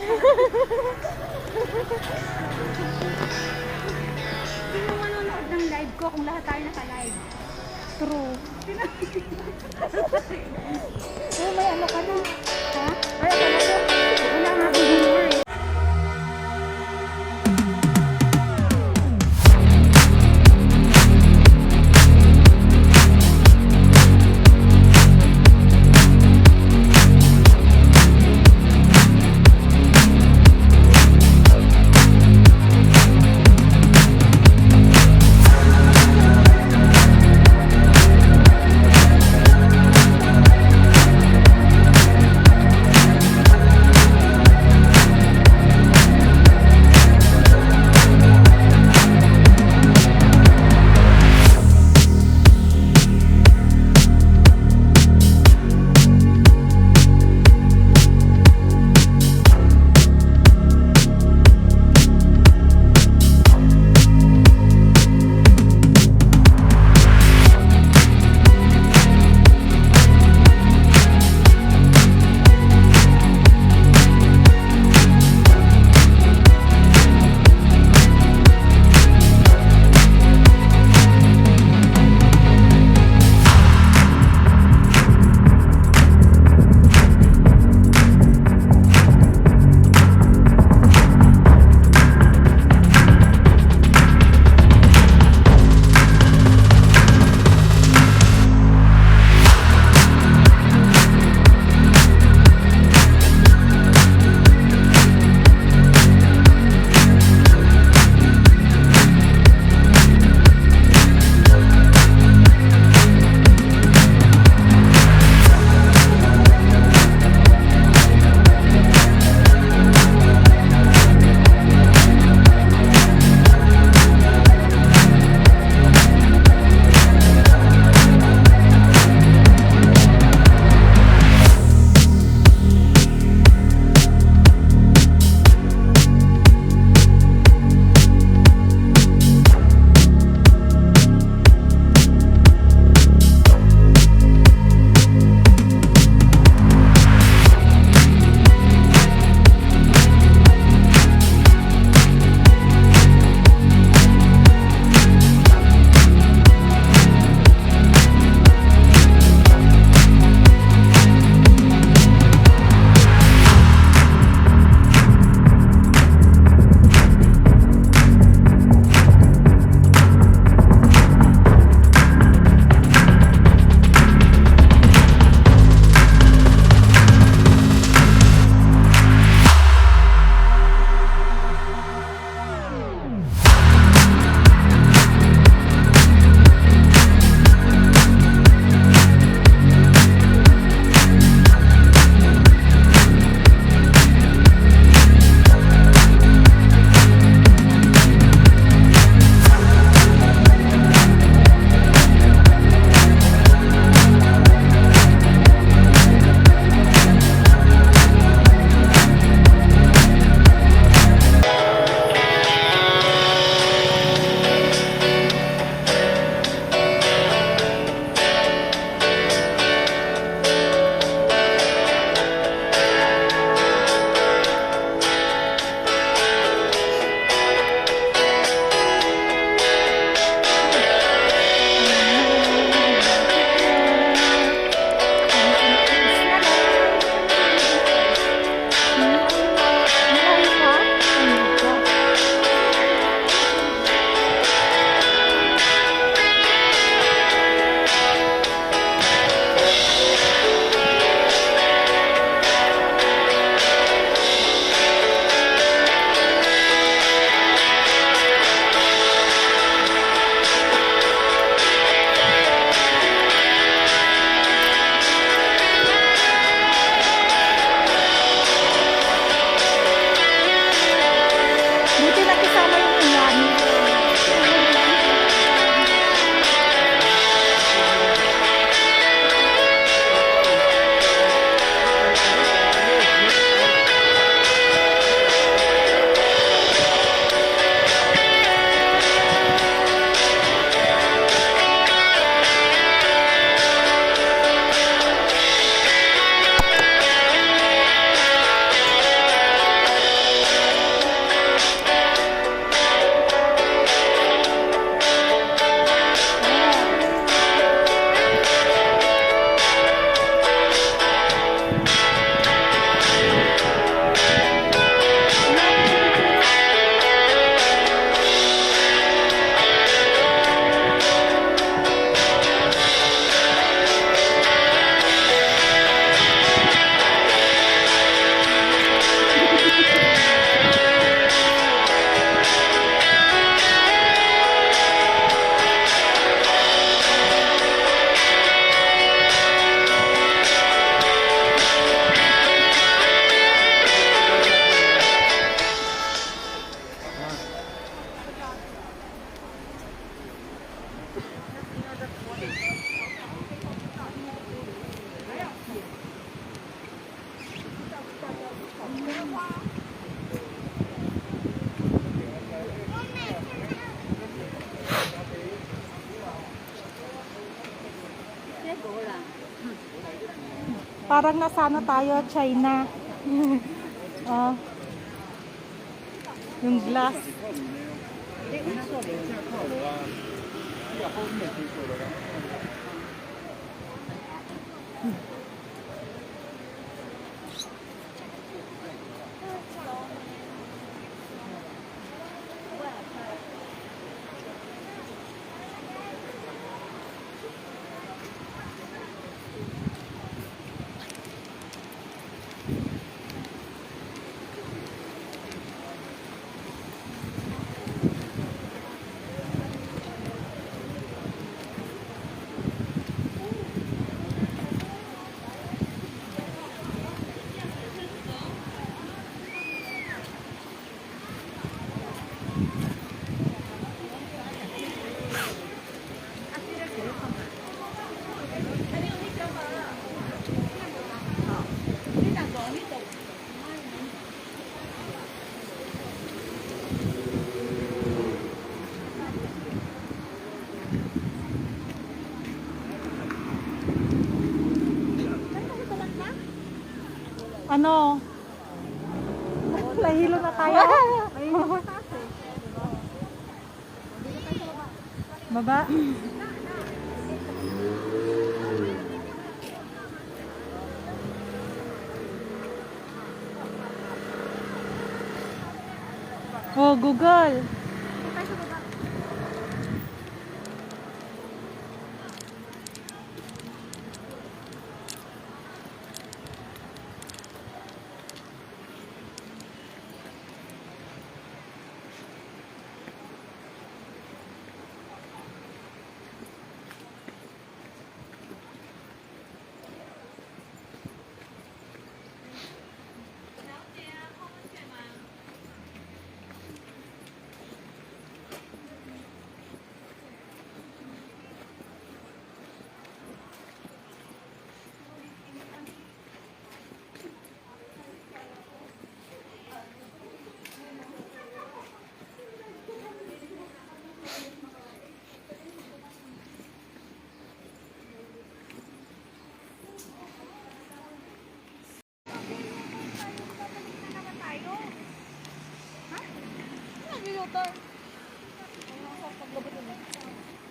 Sino manonood ng live ko kung lahat tayo naka-live? True. Oh, may ano ka na? Ha? Ay, akala ko. Wala nga ako viewer eh. Parang nasana tayo, China. Oh. Yung glass. Ano? Nahilo na tayo. Baba. Oh, Google. Mag-U-turn.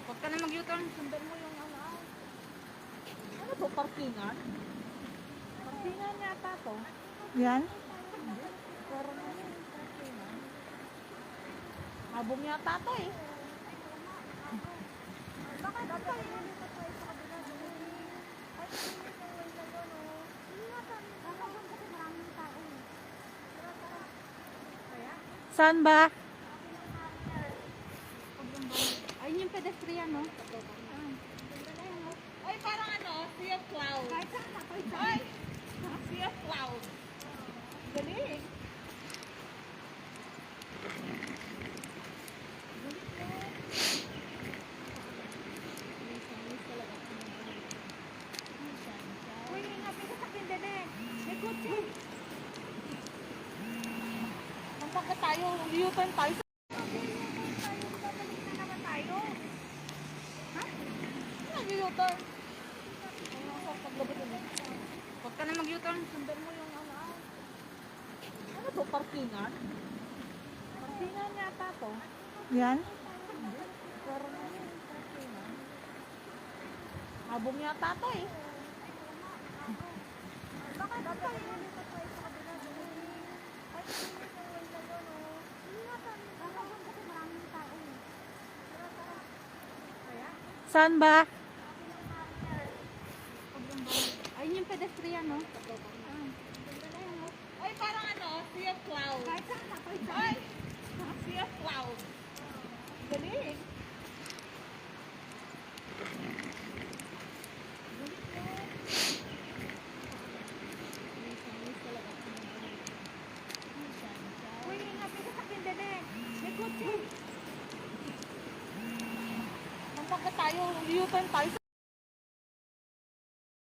Huwag ka na mag-U-turn. Sundan mo yung ano. Ano to? Parkingan? Parkingan yata to. Yan. Parang ano yung parkingan? Abong yata to eh. Bakit ito? Saan ba? Ayun yung pedestrian, no? Ay, parang ano, sea of cloud. Kahit saan na, kahit Ay, saan. sea of cloud. Galing. Uy, ingapin ka sa kindene. May kutsi. Punta ka tayo, U-turn tayo. Babalik na naman tayo. Ha? Nag-U-turn. Huwag ka na mag-U-turn. Sundan mo yung ano. Ano to, parkingan? Parkingan yata to. Yan. Parang ano yung parkingan? Abong yata to eh. Bakit ito? Saan ba? Ayun yung pedestrian, no? Ay, parang ano, sea of cloud. Kahit saan na, kahit Ay, saan. sea of cloud. Galing. Uy, ingapin ka sa kindene. May kutsi. Punta ka tayo, U-turn tayo.